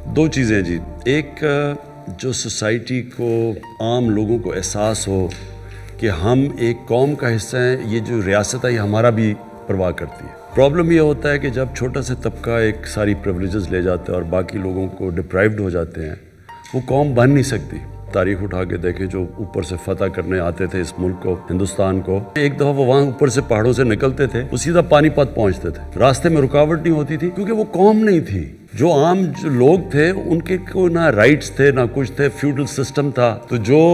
دو چیزیں جی. ایک جو سوسائٹی کو عام لوگوں کو احساس ہو کہ ہم ایک قوم کا حصہ ہیں, یہ جو ریاست ہے یہ ہمارا بھی پرواہ کرتی ہے. پرابلم یہ ہوتا ہے کہ جب چھوٹا سا طبقہ ایک ساری پریولیجز لے جاتا ہے اور باقی لوگوں کو ڈپرائیوڈ ہو جاتے ہیں, وہ قوم بن نہیں سکتی. تاریخ اٹھا کے دیکھیں, جو اوپر سے فتح کرنے آتے تھے اس ملک کو, ہندوستان کو, ایک دفعہ وہ وہاں اوپر سے پہاڑوں سے نکلتے تھے, وہ سیدھا پانی پت پہنچتے تھے. راستے میں رکاوٹ نہیں ہوتی تھی کیونکہ وہ قوم نہیں تھی. جو عام جو لوگ تھے ان کے کو نہ رائٹس تھے نہ کچھ تھے, فیوڈل سسٹم تھا. تو جو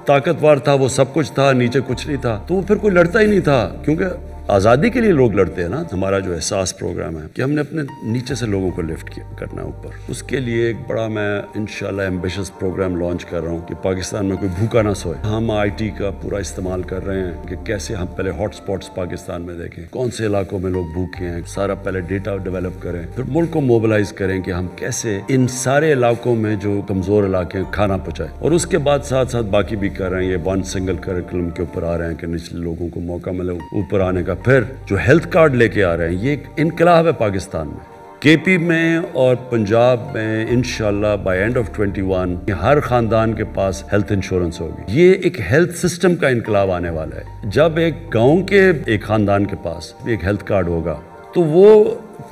طاقتور تھا وہ سب کچھ تھا, نیچے کچھ نہیں تھا. تو وہ پھر کوئی لڑتا ہی نہیں تھا, کیونکہ آزادی کے لیے لوگ لڑتے ہیں نا. ہمارا جو احساس پروگرام ہے کہ ہم نے اپنے نیچے سے لوگوں کو لفٹ کرنا ہے اوپر. اس کے لیے ایک بڑا میں انشاءاللہ ایمبیشس پروگرام لانچ کر رہا ہوں کہ پاکستان میں کوئی بھوکا نہ سوئے. ہم آئی ٹی کا پورا استعمال کر رہے ہیں کہ کیسے ہم پہلے ہاٹ سپاٹس پاکستان میں دیکھیں, کون سے علاقوں میں لوگ بھوکے ہیں, سارا پہلے ڈیٹا ڈیولپ کریں, پھر ملک کو موبلائز کریں کہ ہم کیسے ان سارے علاقوں میں جو کمزور علاقے ہیں کھانا پہنچائیں. اور اس کے بعد ساتھ ساتھ باقی بھی کر رہے ہیں. یہ ون سنگل کریکولم کے اوپر آ رہے ہیں کہ نچلے لوگوں کو موقع ملے اوپر آنے کا. پھر جو ہیلتھ کارڈ لے کے آ رہے ہیں, یہ ایک انقلاب ہے پاکستان میں. کے پی میں اور پنجاب میں انشاءاللہ بائی اینڈ آف 21 ہر خاندان کے پاس ہیلتھ انشورنس ہوگی. یہ ایک ہیلتھ سسٹم کا انقلاب آنے والا ہے. جب ایک گاؤں کے ایک خاندان کے پاس ایک ہیلتھ کارڈ ہوگا تو وہ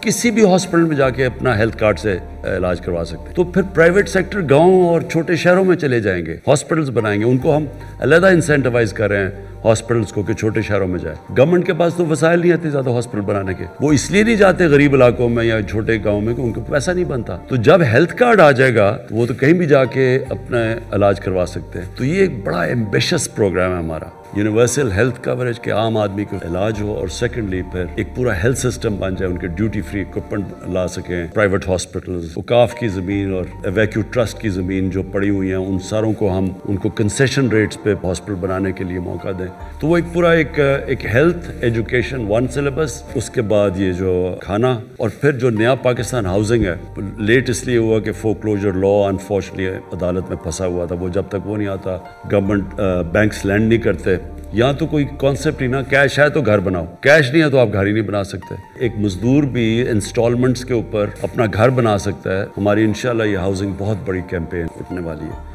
کسی بھی ہاسپٹل میں جا کے اپنا ہیلتھ کارڈ سے علاج کروا سکتے ہیں. تو پھر پرائیویٹ سیکٹر گاؤں اور چھوٹے شہروں میں چلے جائیں گے, ہاسپٹلز بنائیں گے. ان کو ہم علیحدہ انسینٹیوائز کر رہے ہیں ہاسپٹلز کو کہ چھوٹے شہروں میں جائیں. گورنمنٹ کے پاس تو وسائل نہیں آتے زیادہ ہاسپٹل بنانے کے. وہ اس لیے نہیں جاتے غریب علاقوں میں یا چھوٹے گاؤں میں کہ ان کو پیسہ نہیں بنتا. تو جب ہیلتھ کارڈ آ جائے گا تو وہ تو کہیں بھی جا کے اپنا علاج کروا سکتے ہیں. تو یہ ایک بڑا ایمبیشس پروگرام ہے ہمارا, یونیورسل ہیلتھ کوریج کہ عام آدمی کو علاج ہو, اور سیکنڈلی پھر ایک پورا ہیلتھ سسٹم بن جائے, ان کے ڈیوٹی فری اکوپمنٹ لا سکیں. پرائیویٹ ہاسپٹلز, اوقاف کی زمین اور ویکیو ٹرسٹ کی زمین جو پڑی ہوئی ہیں ان ساروں کو ہم ان کو کنسیشن ریٹس پہ ہاسپٹل بنانے کے لیے موقع دیں. تو وہ ایک پورا ایک ہیلتھ ایجوکیشن ون سلیبس, اس کے بعد یہ جو کھانا, اور پھر جو نیا پاکستان ہاؤسنگ ہے. لیٹ اس لیے ہوا کہ فورکلوجر لا انفارچونیٹلی عدالت میں پھنسا ہوا تھا. وہ جب تک وہ نہیں آتا گورنمنٹ بینکس لینڈ نہیں کرتے. یہاں تو کوئی کانسیپٹ ہی نا, کیش ہے تو گھر بناؤ, کیش نہیں ہے تو آپ گھر ہی نہیں بنا سکتے. ایک مزدور بھی انسٹالمنٹس کے اوپر اپنا گھر بنا سکتا ہے. ہماری انشاءاللہ یہ ہاؤسنگ بہت بڑی کیمپین اٹھنے والی ہے.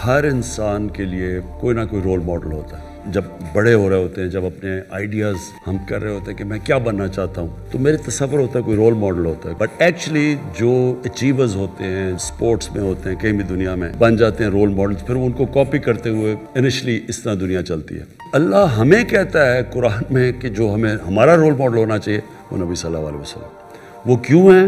ہر انسان کے لیے کوئی نہ کوئی رول ماڈل ہوتا ہے. جب بڑے ہو رہے ہوتے ہیں, جب اپنے آئیڈیاز ہم کر رہے ہوتے ہیں کہ میں کیا بننا چاہتا ہوں, تو میرے تصور ہوتا ہے کوئی رول ماڈل ہوتا ہے. بٹ ایکچولی جو اچیورز ہوتے ہیں, اسپورٹس میں ہوتے ہیں, کہیں بھی دنیا میں بن جاتے ہیں رول ماڈلز, پھر ان کو کاپی کرتے ہوئے انیشلی اس طرح دنیا چلتی ہے. اللہ ہمیں کہتا ہے قرآن میں کہ جو ہمیں ہمارا رول ماڈل ہونا چاہیے وہ نبی صلی اللہ علیہ وسلم. وہ کیوں ہیں؟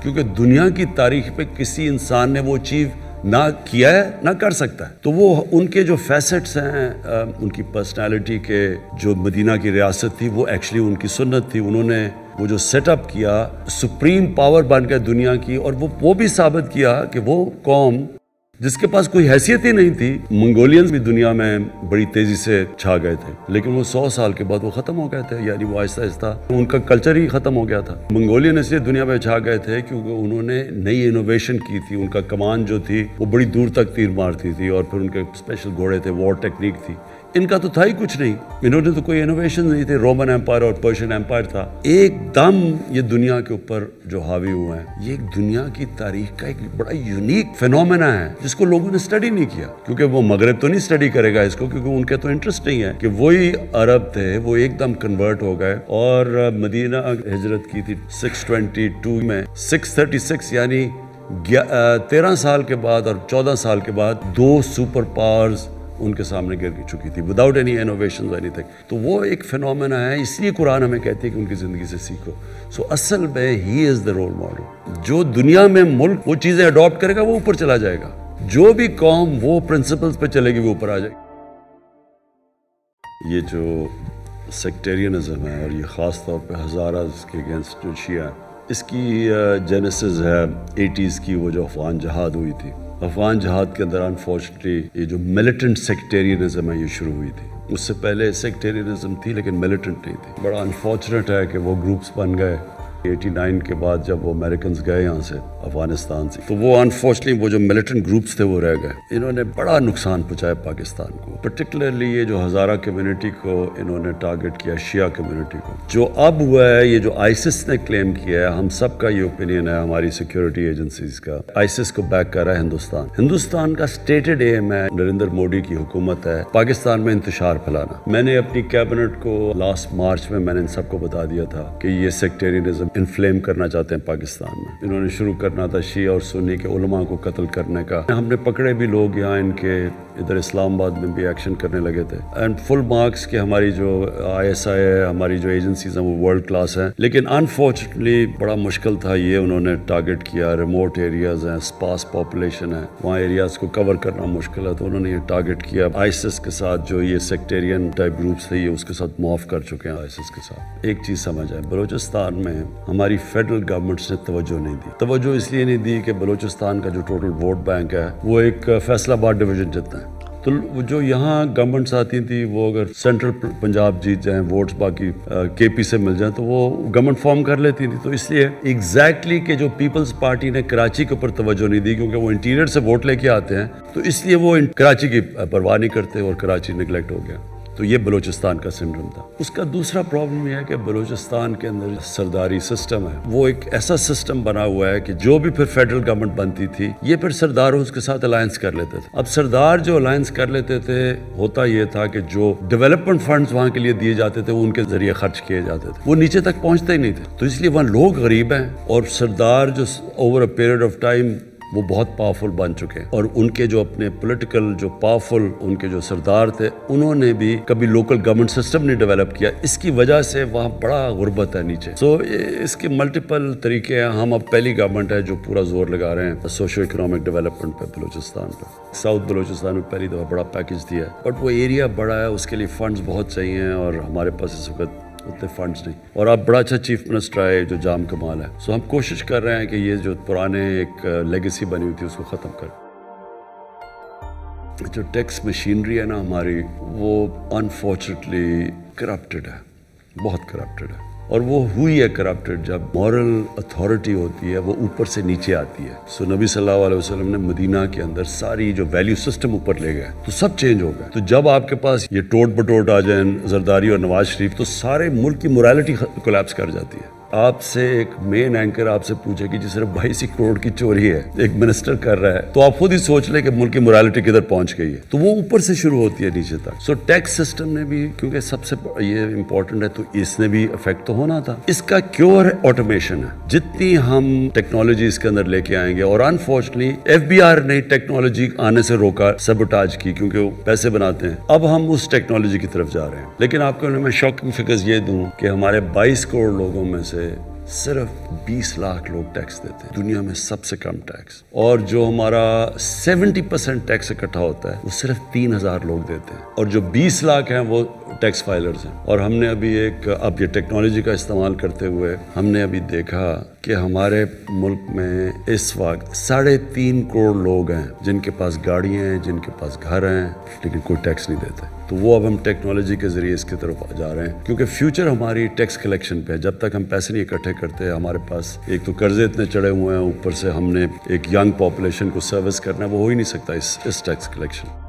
کیونکہ دنیا کی تاریخ پہ کسی انسان نے وہ اچیو نہ کیا ہے نہ کر سکتا ہے. تو وہ ان کے جو فیسٹس ہیں, ان کی پرسنالٹی کے, جو مدینہ کی ریاست تھی وہ ایکچولی ان کی سنت تھی. انہوں نے وہ جو سیٹ اپ کیا, سپریم پاور بن گئے دنیا کی, اور وہ بھی ثابت کیا کہ وہ قوم جس کے پاس کوئی حیثیت ہی نہیں تھی. منگولینز بھی دنیا میں بڑی تیزی سے چھا گئے تھے, لیکن وہ 100 سال کے بعد وہ ختم ہو گئے تھے. یعنی وہ آہستہ آہستہ ان کا کلچر ہی ختم ہو گیا تھا. منگولین اس لیے دنیا میں چھا گئے تھے کیونکہ انہوں نے نئی انوویشن کی تھی. ان کا کمان جو تھی وہ بڑی دور تک تیر مارتی تھی, اور پھر ان کے اسپیشل گھوڑے تھے, وار ٹیکنیک تھی. ان کا تو تھا ہی کچھ نہیں, انہوں نے تو کوئی انوویشن نہیں تھے. رومن ایمپائر اور پرشین ایمپائر تھا. ایک دم یہ دنیا کے اوپر جو حاوی ہوا ہے, یہ ایک دنیا کی تاریخ کا ایک بڑا یونیک فینومینا ہے جس کو لوگوں نے اسٹڈی نہیں کیا. کیونکہ وہ مغرب تو نہیں اسٹڈی کرے گا اس کو, کیونکہ ان کے تو انٹرسٹ نہیں ہے. کہ وہی عرب تھے, وہ ایک دم کنورٹ ہو گئے اور مدینہ ہجرت کی تھی 622 میں. 636 یعنی 13 سال کے بعد اور 14 سال کے بعد 2 سپر پاورز ان کے سامنے گر چکی تھی, without any innovation any thing. تو وہ ایک فینومینا ہے, اس لیے قرآن ہمیں کہتی ہے کہ ان کی زندگی سے سیکھو. سو اصل میں ہی از دا رول ماڈل. جو دنیا میں ملک وہ چیزیں اڈاپٹ کرے گا وہ اوپر چلا جائے گا. جو بھی قوم وہ پرنسپلز پہ چلے گی وہ اوپر آ جائے گی. یہ جو سیکٹیرینزم ہے, اور یہ خاص طور پہ ہزارہ کے اگینسٹ جو شیعہ, اس کی جینیسس ہے 80s کی. وہ جو افغان جہاد ہوئی تھی, افغان جہاد کے اندر انفارچونیٹلی یہ جو ملیٹنٹ سیکٹیرینزم ہے یہ شروع ہوئی تھی. اس سے پہلے سیکٹیرینزم تھی لیکن ملیٹنٹ نہیں تھی. بڑا انفارچونیٹ ہے کہ وہ گروپس بن گئے 89 کے بعد جب وہ امریکنز گئے یہاں سے افغانستان سے تو وہ انفارچونیٹلی وہ جو ملیٹنٹ گروپس تھے وہ رہ گئے. انہوں نے بڑا نقصان پہنچایا پاکستان کو, پرٹیکولرلی یہ جو ہزارہ کمیونٹی کو انہوں نے ٹارگٹ کیا, شیعہ کمیونٹی کو. جو اب ہوا ہے, یہ جو آئیسس نے کلیم کیا ہے, ہم سب کا یہ اوپینین ہے, ہماری سیکیورٹی ایجنسیز کا, آئیسس کو بیک کر رہا ہے ہندوستان. ہندوستان کا اسٹیٹڈ ایم ہے, نریندر مودی کی حکومت ہے, پاکستان میں انتشار پھیلانا. میں نے اپنی کیبنٹ کو لاسٹ مارچ میں نے ان سب کو بتا دیا تھا کہ یہ سیکٹیرینزم انفلیم کرنا چاہتے ہیں پاکستان میں. انہوں نے شروع کرنا تھا شیعہ اور سنی کے علماء کو قتل کرنے کا. ہم نے پکڑے بھی لوگ یہاں ان کے ادھر اسلام آباد میں بھی ایکشن کرنے لگے تھے. اینڈ فل مارکس کہ ہماری جو ISI ہے, ہماری جو ایجنسیز ہیں وہ ورلڈ کلاس ہیں. لیکن انفارچونیٹلی بڑا مشکل تھا, یہ انہوں نے ٹارگٹ کیا ریموٹ ایریاز ہیں, اسپاس پاپولیشن ہے, وہاں ایریاز کو کور کرنا مشکل ہے, تو انہوں نے یہ ٹارگٹ کیا. آئیسس کے ساتھ جو یہ سیکٹیرین ٹائپ گروپس تھے, یہ اس کے ساتھ معاف کر چکے ہیں آئیسس کے ساتھ. ایک چیز سمجھ آئے, بلوچستان میں ہماری فیڈرل گورنمنٹس نے توجہ نہیں دی. توجہ اس لیے نہیں دی کہ بلوچستان کا جو ٹوٹل ووٹ بینک ہے وہ ایک فیصل آباد ڈویژن جتنا ہے. تو جو یہاں گورنمنٹس آتی تھیں وہ اگر سینٹرل پنجاب جیت جائیں, ووٹس باقی KP سے مل جائیں, تو وہ گورنمنٹ فارم کر لیتی تھی. تو اس لیے ایگزیکٹلی کہ جو پیپلز پارٹی نے کراچی کے اوپر توجہ نہیں دی, کیونکہ وہ انٹیریئر سے ووٹ لے کے آتے ہیں, تو اس لیے وہ کراچی کی پرواہ نہیں کرتے اور کراچی نگلیکٹ ہو گیا. تو یہ بلوچستان کا سنڈروم تھا. اس کا دوسرا پرابلم یہ ہے کہ بلوچستان کے اندر سرداری سسٹم ہے, وہ ایک ایسا سسٹم بنا ہوا ہے کہ جو بھی پھر فیڈرل گورنمنٹ بنتی تھی, یہ پھر سردار اس کے ساتھ الائنس کر لیتے تھے. اب سردار جو الائنس کر لیتے تھے, ہوتا یہ تھا کہ جو ڈیولپمنٹ فنڈز وہاں کے لیے دیے جاتے تھے وہ ان کے ذریعے خرچ کیے جاتے تھے, وہ نیچے تک پہنچتے ہی نہیں تھے. تو اس لیے وہاں لوگ غریب ہیں, اور سردار جو over a period of time وہ بہت پاورفل بن چکے ہیں. اور ان کے جو اپنے پولیٹیکل جو پاورفل ان کے جو سردار تھے, انہوں نے بھی کبھی لوکل گورنمنٹ سسٹم نہیں ڈیولپ کیا. اس کی وجہ سے وہاں بڑا غربت ہے نیچے. سو اس کے ملٹیپل طریقے ہیں. ہم اب پہلی گورنمنٹ ہے جو پورا زور لگا رہے ہیں سوشو اکنامک ڈیولپمنٹ پہ بلوچستان پہ. ساؤتھ بلوچستان میں پہلی دفعہ بڑا پیکج دیا ہے, بٹ وہ ایریا بڑا ہے, اس کے لیے فنڈز بہت چاہیے, اور ہمارے پاس اس وقت اتنے فنڈز نہیں. اور اب بڑا اچھا چیف منسٹر آئے جو جام کمال ہے. سو ہم کوشش کر رہے ہیں کہ یہ جو پرانے ایک لیگیسی بنی ہوئی تھی اس کو ختم کریں. جو ٹیکس مشینری ہے نا ہماری, وہ انفارچونیٹلی کرپٹڈ ہے, بہت کرپٹڈ ہے. اور وہ ہوئی ہے کرپٹڈ جب مورل اتھارٹی ہوتی ہے وہ اوپر سے نیچے آتی ہے. سو نبی صلی اللہ علیہ وسلم نے مدینہ کے اندر ساری جو ویلیو سسٹم اوپر لے گئے تو سب چینج ہو گئے. تو جب آپ کے پاس یہ ٹوٹ بٹوٹ آ جائیں زرداری اور نواز شریف, تو سارے ملک کی مورالٹی کولیپس کر جاتی ہے. آپ سے ایک مین اینکر آپ سے پوچھے کہ جی صرف 22 کروڑ کی چوری ہے, ایک منسٹر کر رہا ہے, تو آپ خود ہی سوچ لیں کہ ملک کی مورالٹی کدھر پہنچ گئی ہے. تو وہ اوپر سے شروع ہوتی ہے نیچے تک. سو ٹیکس سسٹم نے بھی, کیونکہ سب سے یہ امپورٹنٹ ہے, تو اس نے بھی افیکٹ تو ہونا تھا. اس کا کیور آٹومیشن ہے. جتنی ہم ٹیکنالوجی اس کے اندر لے کے آئیں گے, اور انفارچونیٹلی FBR نے ٹیکنالوجی آنے سے روکا, سیبوٹاج کی, کیونکہ وہ پیسے بناتے ہیں. اب ہم اس ٹیکنالوجی کی طرف جا رہے ہیں. لیکن آپ کو میں شاکنگ فگرز یہ دوں کہ ہمارے 22 کروڑ لوگوں میں سے صرف 20 لاکھ لوگ ٹیکس دیتے ہیں, دنیا میں سب سے کم ٹیکس. اور جو ہمارا 70% ٹیکس اکٹھا ہوتا ہے وہ صرف 3000 لوگ دیتے ہیں, اور جو 20 لاکھ ہیں وہ ٹیکس فائلرز ہیں. اور ہم نے ابھی اب یہ ٹیکنالوجی کا استعمال کرتے ہوئے ہم نے ابھی دیکھا کہ ہمارے ملک میں اس وقت 3.5 کروڑ لوگ ہیں جن کے پاس گاڑیاں ہیں, جن کے پاس گھر ہیں, لیکن کوئی ٹیکس نہیں دیتے. تو وہ اب ہم ٹیکنالوجی کے ذریعے اس کی طرف جا رہے ہیں, کیونکہ فیوچر ہماری ٹیکس کلیکشن پہ ہے. جب تک ہم پیسے نہیں اکٹھے کرتے, ہمارے پاس ایک تو قرضے اتنے چڑھے ہوئے ہیں, اوپر سے ہم نے ایک ینگ پاپولیشن کو سروس کرنا ہے, وہ ہو ہی نہیں سکتا اس ٹیکس کلیکشن.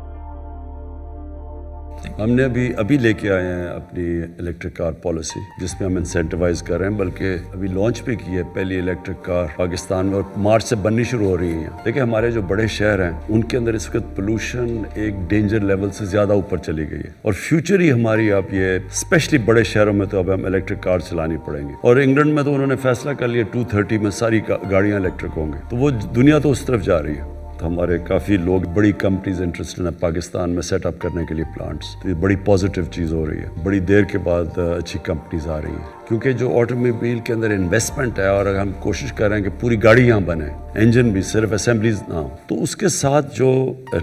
ہم نے ابھی لے کے آئے ہیں اپنی الیکٹرک کار پالیسی, جس میں ہم انسینٹیوائز کر رہے ہیں, بلکہ ابھی لانچ بھی کی ہے پہلی الیکٹرک کار پاکستان میں, اور مارچ سے بننی شروع ہو رہی ہیں. دیکھیں ہمارے جو بڑے شہر ہیں ان کے اندر اس وقت پولوشن ایک ڈینجر لیول سے زیادہ اوپر چلی گئی ہے, اور فیوچر ہی ہماری اب یہ اسپیشلی بڑے شہروں میں تو اب ہم الیکٹرک کار چلانی پڑیں گی. اور انگلینڈ میں تو انہوں نے فیصلہ کر لیا 2030 میں ساری گاڑیاں الیکٹرک ہوں گی. تو وہ دنیا تو اس طرف جا رہی ہے. تو ہمارے کافی لوگ, بڑی کمپنیز انٹرسٹڈ ہیں پاکستان میں سیٹ اپ کرنے کے لیے پلانٹس. تو یہ بڑی پازیٹیو چیز ہو رہی ہے. بڑی دیر کے بعد اچھی کمپنیز آ رہی ہیں, کیونکہ جو آٹو موبائل کے اندر انویسٹمنٹ ہے, اور ہم کوشش کر رہے ہیں کہ پوری گاڑی یہاں بنے, انجن بھی, صرف اسمبلیز نہ ہو, تو اس کے ساتھ جو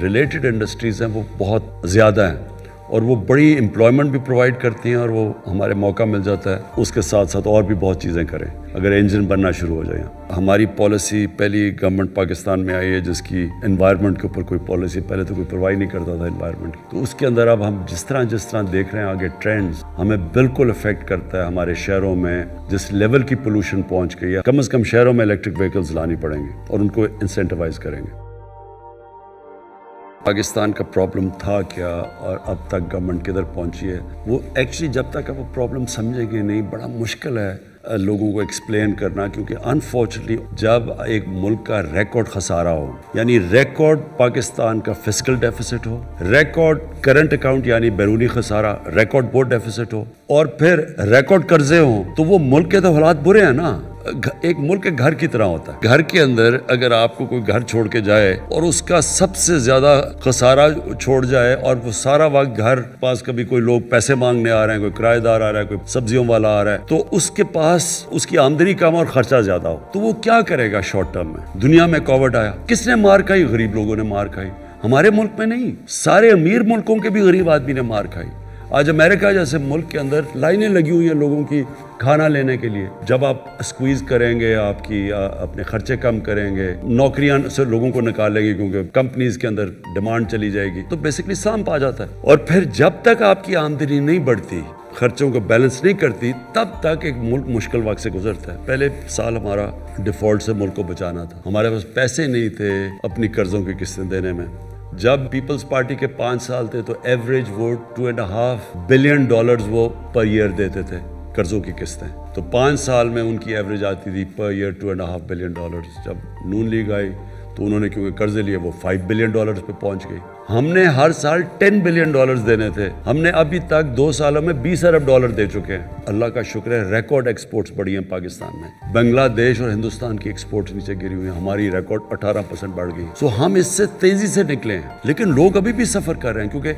ریلیٹڈ انڈسٹریز ہیں وہ بہت زیادہ ہیں. اور وہ بڑی امپلائمنٹ بھی پرووائڈ کرتی ہیں اور وہ ہمارے موقع مل جاتا ہے اس کے ساتھ ساتھ اور بھی بہت چیزیں کریں اگر انجن بننا شروع ہو جائیں. ہماری پالیسی پہلی گورنمنٹ پاکستان میں آئی ہے جس کی انوائرمنٹ کے اوپر کوئی پالیسی پہلے تو کوئی پرواہ نہیں کرتا تھا انوائرمنٹ کی, تو اس کے اندر اب ہم جس طرح دیکھ رہے ہیں آگے ٹرینڈز ہمیں بالکل افیکٹ کرتا ہے. ہمارے شہروں میں جس لیول کی پولوشن پہنچ گئی ہے کم از کم شہروں میں الیکٹرک وہیکلز لانی پڑیں گے اور ان کو انسینٹیوائز کریں گے. پاکستان کا پرابلم تھا کیا اور اب تک گورنمنٹ کدھر پہنچی ہے, وہ ایکچولی جب تک اب وہ پرابلم سمجھیں گے نہیں بڑا مشکل ہے لوگوں کو ایکسپلین کرنا, کیونکہ انفارچونیٹلی جب ایک ملک کا ریکارڈ خسارہ ہو, یعنی ریکارڈ پاکستان کا فسکل ڈیفیسٹ ہو, ریکارڈ کرنٹ اکاؤنٹ یعنی بیرونی خسارہ, ریکارڈ بورڈ ڈیفیسٹ ہو اور پھر ریکارڈ قرضے ہوں, تو وہ ملک کے تو حالات برے ہیں نا. ایک ملک کے گھر کی طرح ہوتا ہے. گھر کے اندر اگر آپ کو کوئی گھر چھوڑ کے جائے اور اس کا سب سے زیادہ خسارہ چھوڑ جائے اور وہ سارا وقت گھر پاس کبھی کوئی لوگ پیسے مانگنے آ رہے ہیں, کوئی کرایہ دار آ رہا ہے, کوئی سبزیوں والا آ رہا ہے, تو اس کے پاس اس کی آمدنی کم اور خرچہ زیادہ ہو, تو وہ کیا کرے گا شارٹ ٹرم میں. دنیا میں کووڈ آیا, کس نے مار کھائی؟ غریب لوگوں نے مار کھائی. ہمارے ملک میں نہیں, سارے امیر ملکوں کے بھی غریب آدمی نے مار کھائی. آج امریکہ جیسے ملک کے اندر لائنیں لگی ہوئی ہیں لوگوں کی کھانا لینے کے لیے. جب آپ اسکویز کریں گے, آپ کی اپنے خرچے کم کریں گے, نوکریاں سے لوگوں کو نکالیں گے کیونکہ کمپنیز کے اندر ڈیمانڈ چلی جائے گی, تو بیسکلی سانپ آ جاتا ہے. اور پھر جب تک آپ کی آمدنی نہیں بڑھتی, خرچوں کو بیلنس نہیں کرتی, تب تک ایک ملک مشکل وقت سے گزرتا ہے. پہلے سال ہمارا ڈیفالٹ سے ملک کو بچانا تھا, ہمارے پاس پیسے نہیں تھے اپنی قرضوں کی قسطیں دینے میں. جب پیپلز پارٹی کے 5 سال تھے تو ایوریج وہ $2.5 بلین وہ پر ایئر دیتے تھے قرضوں کی قسطیں. تو 5 سال میں ان کی ایوریج آتی تھی پر ایئر $2.5 بلین. جب نون لیگ آئی تو انہوں نے کیونکہ قرضے لیے وہ $5 بلین پہ پہنچ گئی. ہم نے ہر سال $10 بلین دینے تھے, ہم نے ابھی تک 2 سالوں میں $20 ارب دے چکے ہیں. اللہ کا شکر ہے ریکارڈ ایکسپورٹس بڑھی ہیں پاکستان میں. بنگلہ دیش اور ہندوستان کی ایکسپورٹس نیچے گری ہوئی ہیں, ہماری ریکارڈ 18% بڑھ گئی. سو ہم اس سے تیزی سے نکلے ہیں, لیکن لوگ ابھی بھی سفر کر رہے ہیں کیونکہ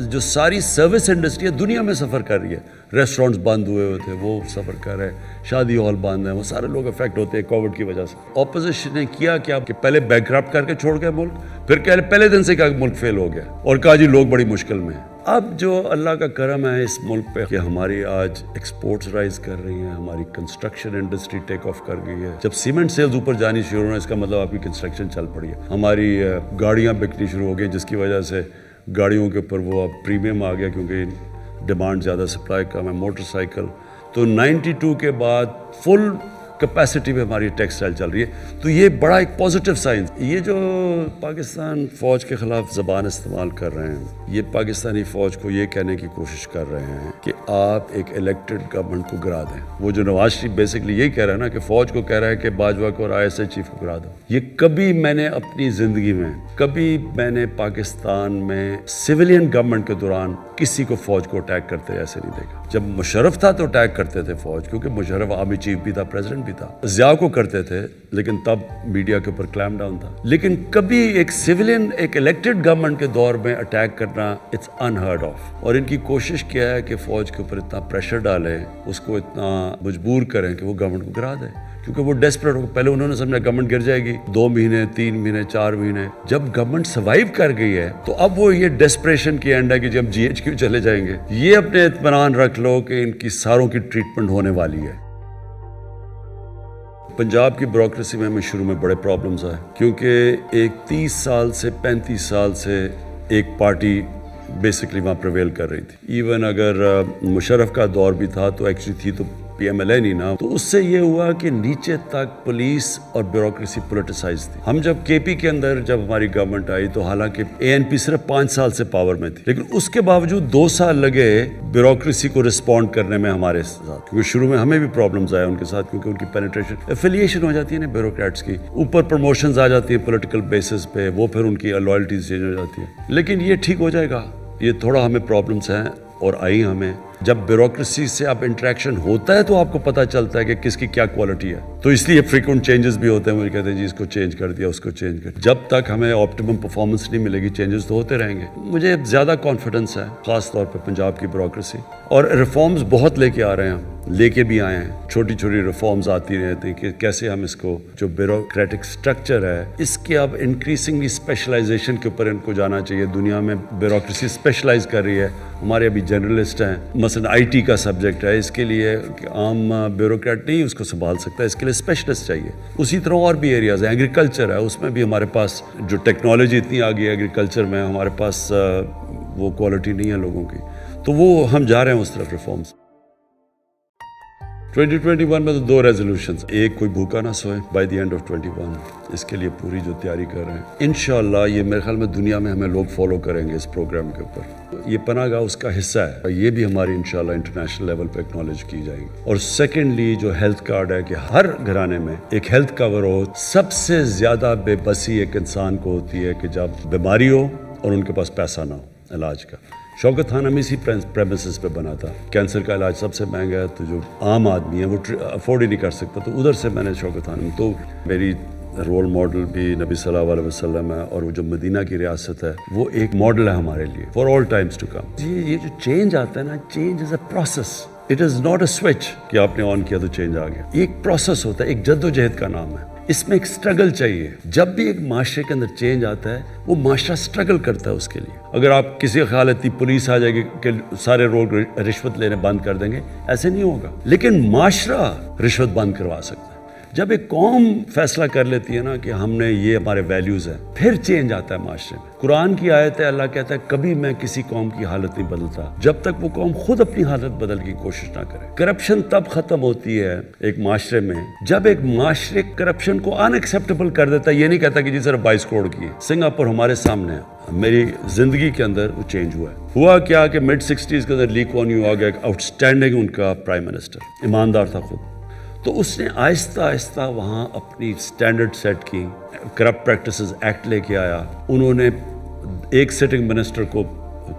جو ساری سروس انڈسٹری ہے دنیا میں سفر کر رہی ہے. ریسٹورنٹس بند ہوئے تھے, وہ سفر کر رہے ہیں, شادی ہال بند ہیں, وہ سارے لوگ افیکٹ ہوتے ہیں کووڈ کی وجہ سے. اپوزیشن نے کیا کہ پہلے بینک کرپٹ کر کے چھوڑ گئے ملک, پھر پہلے دن سے کہا کہ ملک فیل ہو گیا اور کہا جی لوگ بڑی مشکل میں ہیں. اب جو اللہ کا کرم ہے اس ملک پہ کہ ہماری آج ایکسپورٹس رائز کر رہی ہیں, ہماری کنسٹرکشن انڈسٹری ٹیک آف کر گئی ہے. جب سیمنٹ سیلز اوپر جانی شروع ہونا, اس کا مطلب آپ کی کنسٹرکشن چل پڑی ہے. ہماری گاڑیاں بکنی شروع ہو گئی جس کی وجہ سے گاڑیوں کے اوپر وہ اب پریمیم آ گیا کیونکہ ڈیمانڈ زیادہ, سپلائی کم ہے. موٹر سائیکل تو 92 کے بعد فل کیپیسٹی پہ ہماری ٹیکسٹائل چل رہی ہے. تو یہ بڑا ایک پازیٹیو سائن. یہ جو پاکستان فوج کے خلاف زبان استعمال کر رہے ہیں, یہ پاکستانی فوج کو یہ کہنے کی کوشش کر رہے ہیں کہ آپ ایک الیکٹڈ گورنمنٹ کو گرا دیں. وہ جو نواز شریف بیسکلی یہی کہہ رہا ہے نا کہ فوج کو کہہ رہا ہے کہ باجوہ کو اور ISI چیف کو گرا دو. یہ کبھی میں نے اپنی زندگی میں پاکستان میں سویلین گورنمنٹ کے دوران کسی کو فوج کو اٹیک کرتے ایسے نہیں دیکھا. جب مشرف تھا تو اٹیک کرتے تھے فوج, کیونکہ مشرف آرمی چیف بھی تھا, پریزیڈنٹ بھی تھا. ضیاء کو کرتے تھے لیکن تب میڈیا کے اوپر کلیم ڈاؤن تھا. لیکن کبھی ایک سویلین ایک الیکٹڈ گورنمنٹ کے دور میں اٹیک کرنا اٹس انہرڈ آف. اور ان کی کوشش کیا ہے کہ فوج کے اوپر اتنا پریشر ڈالیں, اس کو اتنا مجبور کریں کہ وہ گورنمنٹ کو گرا دے, کیونکہ وہ ڈیسپریٹ ہو. پہلے انہوں نے سمجھا گورنمنٹ گر جائے گی, 2 مہینے 3 مہینے 4 مہینے. جب گورنمنٹ سروائیو کر گئی ہے تو اب وہ یہ ڈیسپریشن کی اینڈ ہے کہ جب GHQ چلے جائیں گے. یہ اپنے اطمینان رکھ لو کہ ان کی ساروں کی ٹریٹمنٹ ہونے والی ہے. پنجاب کی بیوروکریسی میں ہمیں شروع میں بڑے پرابلمز آئے, کیونکہ ایک 30 سال سے 35 سال سے ایک پارٹی بیسکلی وہاں پریویل کر رہی تھی. ایون اگر مشرف کا دور بھی تھا تو ایکچولی تھی تو PMLA نہیں نا. تو اس سے یہ ہوا کہ نیچے تک پولیس اور بیوروکریسی پولیٹیسائز تھی. ہم جب KP کے اندر جب ہماری گورنمنٹ آئی تو حالانکہ ANP صرف 5 سال سے پاور میں تھی, لیکن اس کے باوجود 2 سال لگے بیوروکریسی کو رسپونڈ کرنے میں ہمارے ساتھ, کیونکہ شروع میں ہمیں بھی پرابلمز آئے ان کے ساتھ, کیونکہ ان کی پینیٹریشن افیلیشن ہو جاتی ہے نا بیوروکریٹس کی, اوپر پروموشنز آ جاتی ہیں پولیٹیکل بیسس پہ, وہ پھر ان کی لائلٹیز چینج ہو جاتی ہے. لیکن یہ ٹھیک ہو جائے گا. یہ تھوڑا ہمیں پرابلمز ہیں اور آئی ہمیں, جب بیوروکریسی سے آپ انٹریکشن ہوتا ہے تو آپ کو پتہ چلتا ہے کہ کس کی کیا کوالٹی ہے. تو اس لیے فریکوینٹ چینجز بھی ہوتے ہیں. مجھے کہتے ہیں جی اس کو چینج کر دیا, اس کو چینج کر دیا. جب تک ہمیں آپٹیمم پرفارمنس نہیں ملے گی, چینجز تو ہوتے رہیں گے. مجھے زیادہ کانفیڈنس ہے خاص طور پہ پنجاب کی بیوروکریسی, اور ریفارمز بہت لے کے آ رہے ہیں, لے کے بھی آئے ہیں. چھوٹی چھوٹی ریفارمز آتی رہتی ہیں کہ کیسے ہم اس کو جو بیوروکریٹک سٹرکچر ہے اس کے اب انکریزنگلی اسپیشلائزیشن کے اوپر ان کو جانا چاہیے. دنیا میں بیوروکریسی اسپیشلائز کر رہی ہے. ہمارے ابھی جرنلسٹ ہیں, مثلا آئی ٹی کا سبجیکٹ ہے, اس کے لیے عام بیوروکریٹ نہیں اس کو سنبھال سکتا, اس کے لیے اسپیشلسٹ چاہیے. اسی طرح اور بھی ایریاز ہیں. ایگریکلچر ہے, اس میں بھی ہمارے پاس جو ٹیکنالوجی اتنی آ گئی ہے ایگریکلچر میں, ہمارے پاس وہ کوالٹی نہیں ہے لوگوں کی. تو وہ ہم جا رہے ہیں اس طرف ریفارمز. 2021 میں تو 2 ریزولوشنز. ایک, کوئی بھوکا نہ سوئے بائی دی اینڈ آف 21. اس کے لیے پوری جو تیاری کر رہے ہیں انشاءاللہ, یہ میرے خیال میں دنیا میں ہمیں لوگ فالو کریں گے اس پروگرام کے اوپر. یہ پناہ گاہ اس کا حصہ ہے, یہ بھی ہماری انشاءاللہ انٹرنیشنل لیول پہ ایکنالج کی جائیں گی. اور سیکنڈلی جو ہیلتھ کارڈ ہے کہ ہر گھرانے میں ایک ہیلتھ کور ہو. سب سے زیادہ بے بسی ایک انسان کو ہوتی ہے کہ جب بیماری ہو اور ان کے پاس پیسہ نہ ہو علاج کا. شوکت خان ہم اسی پریمیسز پہ بنا تھا. کینسر کا علاج سب سے مہنگا ہے, تو جو عام آدمی ہے وہ افورڈ ہی نہیں کر سکتا, تو ادھر سے میں نے شوکت خان. تو میری رول ماڈل بھی نبی صلی اللہ علیہ وسلم ہے, اور وہ جو مدینہ کی ریاست ہے وہ ایک ماڈل ہے ہمارے لیے for all times to come. یہ جو چینج آتا ہے نا, change is a process. It is not a switch کہ آپ نے آن کیا تو چینج آ گیا. یہ ایک پروسیس ہوتا ہے, ایک جد و جہد کا نام ہے. اس میں ایک سٹرگل چاہیے. جب بھی ایک معاشرے کے اندر چینج آتا ہے وہ معاشرہ سٹرگل کرتا ہے اس کے لیے. اگر آپ کسی کا خیال ہے پولیس آ جائے گی کہ سارے لوگ رشوت لینے بند کر دیں گے, ایسے نہیں ہوگا. لیکن معاشرہ رشوت بند کروا سکتا ہے. جب ایک قوم فیصلہ کر لیتی ہے نا کہ ہم نے یہ ہمارے ویلیوز ہیں, پھر چینج آتا ہے معاشرے میں. قرآن کی آیت ہے, اللہ کہتا ہے کبھی میں کسی قوم کی حالت نہیں بدلتا جب تک وہ قوم خود اپنی حالت بدلنے کی کوشش نہ کرے. کرپشن تب ختم ہوتی ہے ایک معاشرے میں جب ایک معاشرے کرپشن کو ان ایکسیپٹیبل کر دیتا ہے. یہ نہیں کہتا کہ جی صرف 22 کروڑ کی ہے. سنگاپور ہمارے سامنے ہے, میری زندگی کے اندر وہ چینج ہوا ہے. ہوا کیا کہ مڈ 60s کے اندر لی کوان یو آ گیا, ایک آؤٹ اسٹینڈنگ ان کا پرائم منسٹر, ایماندار تھا خود. تو اس نے آہستہ آہستہ وہاں اپنی سٹینڈرڈ سیٹ کی. کرپٹ پریکٹسز ایکٹ لے کے آیا. انہوں نے ایک سٹنگ منسٹر کو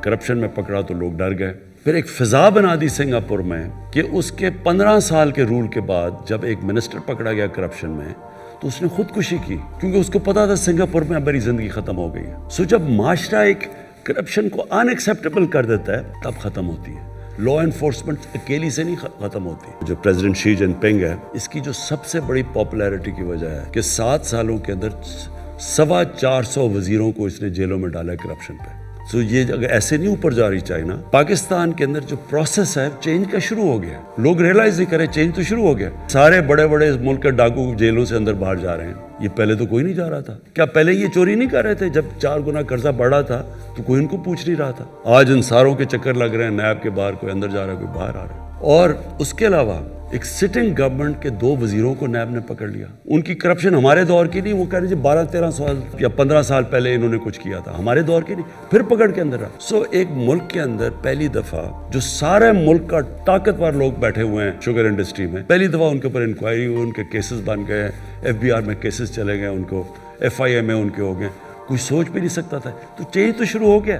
کرپشن میں پکڑا تو لوگ ڈر گئے. پھر ایک فضا بنا دی سنگاپور میں کہ اس کے 15 سال کے رول کے بعد جب ایک منسٹر پکڑا گیا کرپشن میں تو اس نے خودکشی کی, کیونکہ اس کو پتا تھا سنگاپور میں اب میری زندگی ختم ہو گئی ہے. سو جب معاشرہ ایک کرپشن کو ان ایکسیپٹیبل کر دیتا ہے تب ختم ہوتی ہے. لا انفورسمنٹ اکیلی سے نہیں ختم ہوتی. جو پریزیڈنٹ شی جن پنگ ہے, اس کی جو سب سے بڑی پاپولیرٹی کی وجہ ہے کہ 7 سالوں کے اندر 450 وزیروں کو اس نے جیلوں میں ڈالا ہے کرپشن پہ. سو یہ اگر ایسے نہیں اوپر جا رہی چائنا. پاکستان کے اندر جو پروسیس ہے چینج کا شروع ہو گیا. لوگ ریئلائز نہیں کرے, چینج تو شروع ہو گیا. سارے بڑے بڑے ملک کے ڈاکو جیلوں سے اندر باہر جا رہے ہیں. یہ پہلے تو کوئی نہیں جا رہا تھا. کیا پہلے یہ چوری نہیں کر رہے تھے؟ جب 4 گنا قرضہ بڑھا تھا تو کوئی ان کو پوچھ نہیں رہا تھا. آج ان ساروں کے چکر لگ رہے ہیں, نیب کے باہر کوئی اندر جا رہا ہے, کوئی باہر آ رہا ہے. اور اس کے علاوہ ایک سٹنگ گورنمنٹ کے 2 وزیروں کو نیب نے پکڑ لیا. ان کی کرپشن ہمارے دور کی نہیں, وہ کہہ رہے جی 12-13 سال یا 15 سال پہلے انہوں نے کچھ کیا تھا, ہمارے دور کی نہیں. پھر پکڑ کے اندر رہا. سو ایک ملک کے اندر پہلی دفعہ جو سارے ملک کا طاقتور لوگ بیٹھے ہوئے ہیں شوگر انڈسٹری میں, پہلی دفعہ ان کے اوپر انکوائری ہوئی, ان کے کیسز بن گئے, FBR میں کیسز چلے گئے, ان کو FIA میں ان کے ہو گئے. کوئی سوچ بھی نہیں سکتا تھا. تو چینج تو شروع ہو گیا.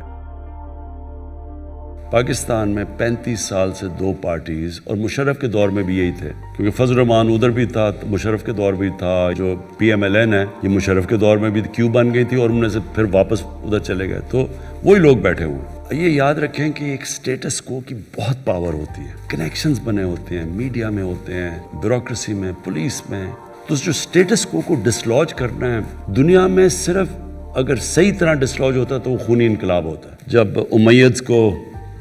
پاکستان میں 35 سال سے 2 پارٹیز, اور مشرف کے دور میں بھی یہی تھے, کیونکہ فضل الرحمان ادھر بھی تھا, مشرف کے دور بھی تھا. جو PMLN ہے یہ مشرف کے دور میں بھی کیوں بن گئی تھی, اور انہوں نے پھر واپس ادھر چلے گئے. تو وہی لوگ بیٹھے ہوئے. یہ یاد رکھیں کہ ایک سٹیٹس کو کی بہت پاور ہوتی ہے. کنیکشنز بنے ہوتے ہیں, میڈیا میں ہوتے ہیں, بیوروکریسی میں, پولیس میں. تو جو سٹیٹس کو ڈسلوج کرنا ہے دنیا میں, صرف اگر صحیح طرح ڈسلوج ہوتا ہے تو وہ خونی انقلاب ہوتا ہے. جب امیدز کو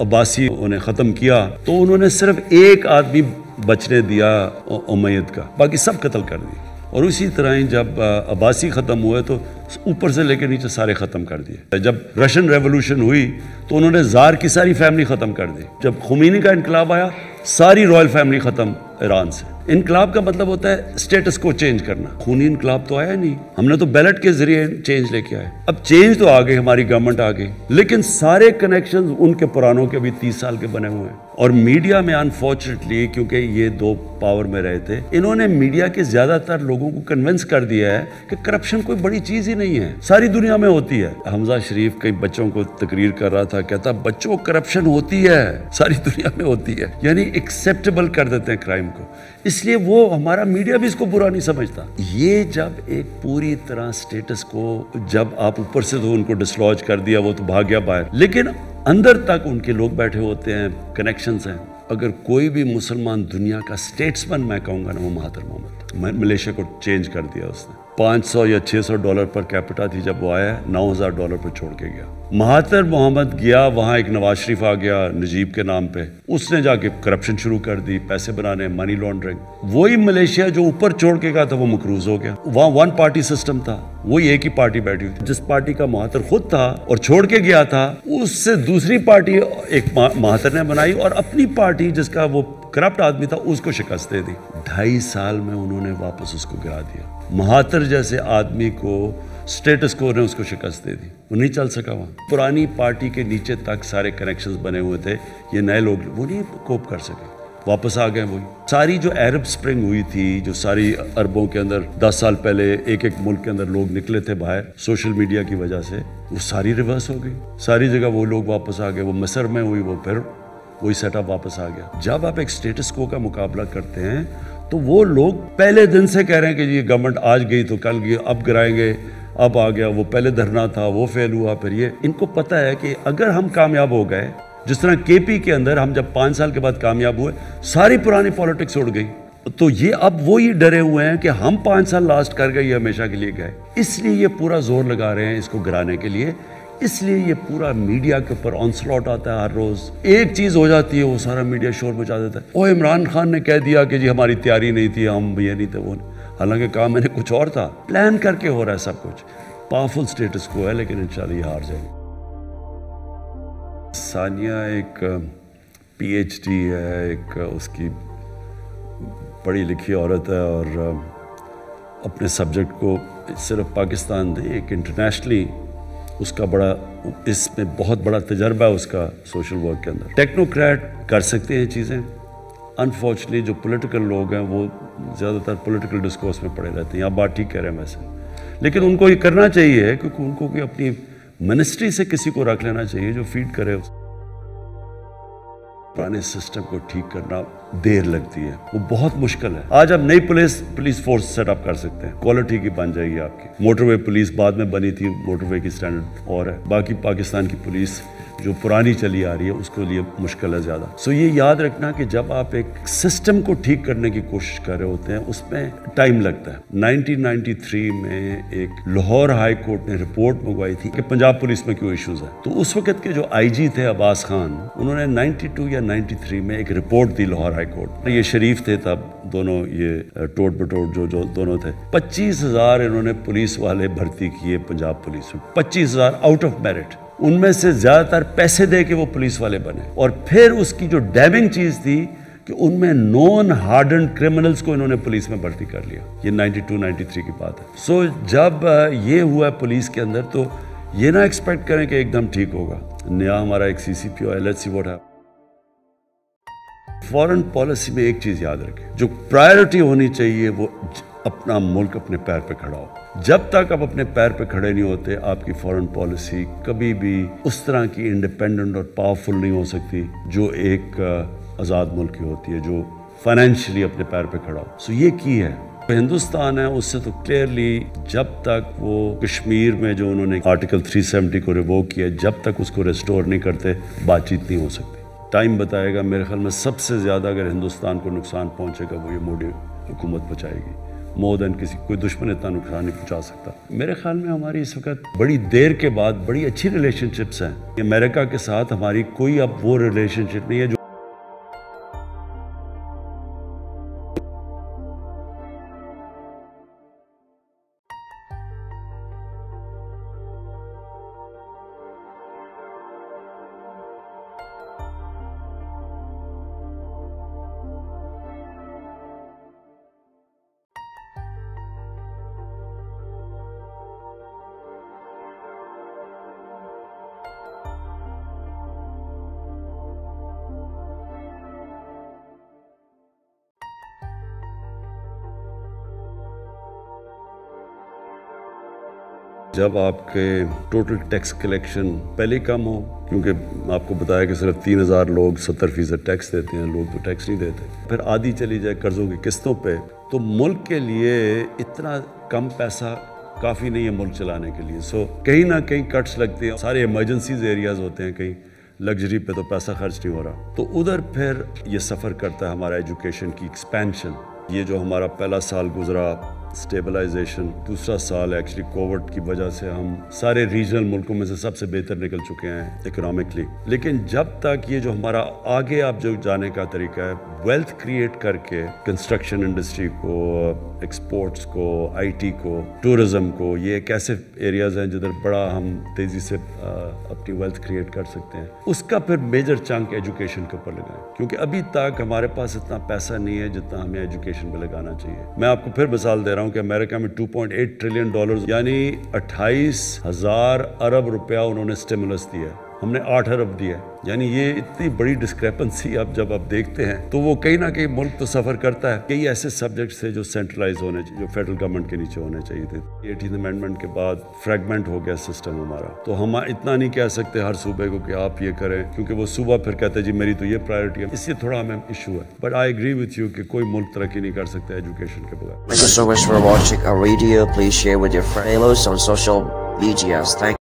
عباسی انہیں ختم کیا تو انہوں نے صرف ایک آدمی بچنے دیا امید کا, باقی سب قتل کر دی. اور اسی طرح ہی جب عباسی ختم ہوئے تو اوپر سے لے کے نیچے سارے ختم کر دیے. جب رشین ریولوشن ہوئی تو انہوں نے زار کی ساری فیملی ختم کر دی. جب خمینی کا انقلاب آیا ساری رائل فیملی ختم ایران سے. انقلاب کا مطلب ہوتا ہے سٹیٹس کو چینج کرنا. خونی انقلاب تو آیا نہیں, ہم نے تو بیلٹ کے ذریعے چینج لے کے آئے. اب چینج تو آ گئی, ہماری گورنمنٹ آ گئی, لیکن سارے کنیکشنز ان کے پرانوں کے بھی 30 سال کے بنے ہوئے ہیں. اور میڈیا میں انفارچونیٹلی کیونکہ یہ دو پاور میں رہے تھے، انہوں نے میڈیا کے زیادہ تر لوگوں کو کنونس کر دیا ہے کہ کرپشن کوئی بڑی چیز ہی نہیں ہے، ساری دنیا میں ہوتی ہے۔ حمزہ شریف کئی بچوں کو تقریر کر رہا تھا، کہتا بچوں کرپشن ہوتی ہے، ساری دنیا میں ہوتی ہے، یعنی ایکسیپٹیبل کر دیتے ہیں کرائم کو، اس لیے وہ ہمارا میڈیا بھی اس کو برا نہیں سمجھتا۔ یہ جب ایک پوری طرح سٹیٹس کو جب آپ اوپر سے تو ان کو ڈسلوج کر دیا، وہ تو بھاگ گیا باہر، لیکن اندر تک ان کے لوگ بیٹھے ہوتے ہیں، کنیکشنز ہیں۔ اگر کوئی بھی مسلمان دنیا کا سٹیٹسمن میں کہوں گا نا، وہ مہاتر محمد۔ ملیشیا کو چینج کر دیا اس نے، $500 یا $600 پر کیپٹا تھی جب وہ آیا، $9,000 پر چھوڑ کے گیا۔ مہاتر محمد گیا وہاں، ایک نواز شریف آ گیا نجیب کے نام پہ، اس نے جا کے کرپشن شروع کر دی، پیسے بنانے، منی لانڈرنگ۔ وہی ملیشیا جو اوپر چھوڑ کے گیا تھا وہ مقروض ہو گیا، وہاں ون پارٹی سسٹم تھا، وہی ایک ہی پارٹی بیٹھی ہوئی تھی، جس پارٹی کا مہاتر خود تھا اور چھوڑ کے گیا تھا، اس سے دوسری پارٹی ایک مہاتر نے بنائی، اور اپنی پارٹی جس کا وہ کرپٹ آدمی تھا اس کو شکست دے دی۔ 2.5 سال میں انہوں نے واپس اس کو گرا دیا۔ مہاتر جیسے آدمی کو سٹیٹس کو نے اس کو شکست دے دی، وہ نہیں چل سکا وہاں۔ پرانی پارٹی کے نیچے تک سارے کنیکشنز بنے ہوئے تھے، یہ نئے لوگ وہ نہیں کوپ کر سکے، واپس آ گئے۔ وہی ساری جو عرب سپرنگ ہوئی تھی، جو ساری عربوں کے اندر 10 سال پہلے ایک ملک کے اندر لوگ نکلے تھے باہر سوشل میڈیا کی وجہ سے، وہ ساری ریورس ہو گئی، ساری جگہ وہ لوگ واپس آ گئے۔ وہ مصر میں ہوئی، وہ پھر وہی سیٹ اپ واپس آ گیا۔ جب آپ ایک سٹیٹس کو کا مقابلہ کرتے ہیں تو وہ لوگ پہلے دن سے کہہ رہے ہیں کہ یہ گورنمنٹ آج گئی تو کل گئی، اب گرائیں گے، اب آ گیا، وہ پہلے دھرنا تھا وہ فیل ہوا، پھر یہ۔ ان کو پتہ ہے کہ اگر ہم کامیاب ہو گئے، جس طرح کے پی کے اندر ہم جب 5 سال کے بعد کامیاب ہوئے، ساری پرانی پالیٹکس اڑ گئی، تو یہ اب وہی ڈرے ہوئے ہیں کہ ہم 5 سال لاسٹ کر گئے، یہ ہمیشہ کے لیے گئے، اس لیے یہ پورا زور لگا رہے ہیں اس کو گرانے کے لیے۔ اس لیے یہ پورا میڈیا کے اوپر آنسلاٹ آتا ہے، ہر روز ایک چیز ہو جاتی ہے وہ سارا میڈیا شور مچا دیتا ہے۔ او عمران خان نے کہہ دیا کہ جی ہماری تیاری نہیں تھی، ہم یہ نہیں تھے، وہ نہیں، حالانکہ کام میں نے کچھ اور تھا، پلان کر کے ہو رہا ہے سب کچھ۔ پاورفل سٹیٹس کو ہے، لیکن انشاءاللہ یہ ہار جائیں گے۔ ثانیہ ایک پی ایچ ڈی ہے، ایک اس کی پڑھی لکھی عورت ہے، اور اپنے سبجیکٹ کو صرف پاکستان نہیں، ایک انٹرنیشنلی اس کا بڑا، اس میں بہت بڑا تجربہ ہے اس کا سوشل ورک کے اندر۔ ٹیکنوکریٹ کر سکتے ہیں چیزیں، انفارچونیٹلی جو پولیٹیکل لوگ ہیں وہ زیادہ تر پولیٹیکل ڈسکورس میں پڑے رہتے ہیں۔ آپ بات ٹھیک کہہ رہے ہیں ویسے، لیکن ان کو یہ کرنا چاہیے کیونکہ ان کو کوئی اپنی منسٹری سے کسی کو رکھ لینا چاہیے جو فیڈ کرے۔ پرانے سسٹم کو ٹھیک کرنا دیر لگتی ہے، وہ بہت مشکل ہے۔ آج آپ نئی پولیس فورس سیٹ اپ کر سکتے ہیں، کوالٹی کی بن جائے گی آپ کی۔ موٹر وے پولیس بعد میں بنی تھی، موٹر وے کی سٹینڈرڈ اور ہے، باقی پاکستان کی پولیس جو پرانی چلی آ رہی ہے اس کے لیے مشکل ہے زیادہ۔ سو یہ یاد رکھنا کہ جب آپ ایک سسٹم کو ٹھیک کرنے کی کوشش کر رہے ہوتے ہیں اس میں ٹائم لگتا ہے۔ 1993 میں ایک لاہور ہائی کورٹ نے رپورٹ منگوائی تھی کہ پنجاب پولیس میں کیوں ایشوز ہیں، تو اس وقت کے جو آئی جی تھے عباس خان، انہوں نے 92 یا 93 میں ایک رپورٹ دی لاہور ہائی کورٹ۔ یہ شریف تھے تب دونوں، یہ ٹوٹ بٹوٹ جو دونوں تھے، 25,000 انہوں نے پولیس والے بھرتی کیے پنجاب پولیس میں، 25,000 آؤٹ آف میرٹ۔ ان میں سے زیادہ تر پیسے دے کے وہ پولیس والے بنے، اور پھر اس کی جو ڈیمنگ چیز تھی کہ ان میں نون ہارڈنڈ کرمنلز کو انہوں نے پولیس میں بھرتی کر لیا۔ یہ 92-93 کی بات ہے۔ سو جب یہ ہوا ہے پولیس کے اندر، تو یہ نہ ایکسپیکٹ کریں کہ ایک دم ٹھیک ہوگا۔ نیا ہمارا ایک سی سی پی او ہے، let's see what happen. Foreign policy میں ایک چیز یاد رکھیں، جو پرائیورٹی ہونی چاہیے وہ اپنا ملک اپنے پیر پہ کھڑا ہو۔ جب تک آپ اپنے پیر پہ کھڑے نہیں ہوتے، آپ کی فورن پالیسی کبھی بھی اس طرح کی انڈیپینڈنٹ اور پاورفل نہیں ہو سکتی جو ایک آزاد ملک کی ہوتی ہے، جو فائنینشلی اپنے پیر پہ کھڑا ہو۔ سو یہ کی ہے ہندوستان ہے، اس سے تو کلیئرلی جب تک وہ کشمیر میں جو انہوں نے آرٹیکل 370 کو ریووک کیا، جب تک اس کو ریسٹور نہیں کرتے، بات چیت نہیں ہو سکتی۔ ٹائم بتائے گا، میرے خیال میں سب سے زیادہ اگر ہندوستان کو نقصان پہنچے گا وہ یہ مودی حکومت پہنچائے گی، مور دین کسی کوئی دشمن اتنا نقصان نہیں پہنچا سکتا۔ میرے خیال میں ہماری اس وقت بڑی دیر کے بعد بڑی اچھی ریلیشن شپس ہیں۔ امریکہ کے ساتھ ہماری کوئی اب وہ ریلیشن شپ نہیں ہے جو جب آپ کے ٹوٹل ٹیکس کلیکشن پہلے کم ہو، کیونکہ آپ کو بتایا کہ صرف 3,000 لوگ 70% ٹیکس دیتے ہیں، لوگ تو ٹیکس نہیں دیتے، پھر آدھی چلی جائے قرضوں کی قسطوں پہ، تو ملک کے لیے اتنا کم پیسہ کافی نہیں ہے ملک چلانے کے لیے. سو کہیں نہ کہیں کٹس لگتے ہیں. سارے ایمرجنسیز ایریاز ہوتے ہیں، کہیں لگژری پہ تو پیسہ خرچ نہیں ہو رہا، تو ادھر پھر یہ سفر کرتا ہے ہمارا ایجوکیشن کی ایکسپینشن. یہ جو ہمارا پہلا سال گزرا اسٹیبلائزیشن، دوسرا سال ایکچولی کووڈ کی وجہ سے ہم سارے ریجنل ملکوں میں سے سب سے بہتر نکل چکے ہیں اکنامکلی. لیکن جب تک یہ جو ہمارا آگے آپ جو جانے کا طریقہ ہے، ویلتھ کریٹ کر کے کنسٹرکشن انڈسٹری کو، ایکسپورٹس کو، آئی ٹی کو، ٹورزم کو، یہ ایک ایسے ایریاز ہیں جدھر بڑا ہم تیزی سے اپنی ویلتھ کریٹ کر سکتے ہیں. اس کا پھر میجر چنک ایجوکیشن کے اوپر لگائیں، کیونکہ ابھی تک ہمارے پاس اتنا پیسہ نہیں ہے جتنا ہمیں ایجوکیشن پہ لگانا چاہیے. میں آپ کو پھر مثال دے رہا ہوں کہ امریکہ میں $2.8 ٹریلین یعنی 28,000 ارب روپیہ انہوں نے اسٹیمولس دیا ہے، ہم نے 8 ارب دیا ہے. یعنی یہ اتنی بڑی ڈسکریپنسی اب جب آپ دیکھتے ہیں تو وہ کہیں نہ کہیں ملک تو سفر کرتا ہے. کئی ایسے سبجیکٹس تھے جو سینٹرلائز ہونے چاہیے، جو فیڈرل گورنمنٹ کے نیچے ہونے چاہیے تھے. 18th امینڈمنٹ کے بعد فریگمنٹ ہو گیا سسٹم ہمارا، تو ہم اتنا نہیں کہہ سکتے ہر صوبے کو کہ آپ یہ کریں، کیونکہ وہ صوبہ پھر کہتے ہیں جی میری تو یہ پرائرٹی ہے. اس سے تھوڑا ہمیں ایشو ہے. But I agree with you کہ کوئی ملک ترقی نہیں کر سکتا ایجوکیشن کے بغیر. Thank you so much for watching our video. Please share with your fellows on social medias. Thank you.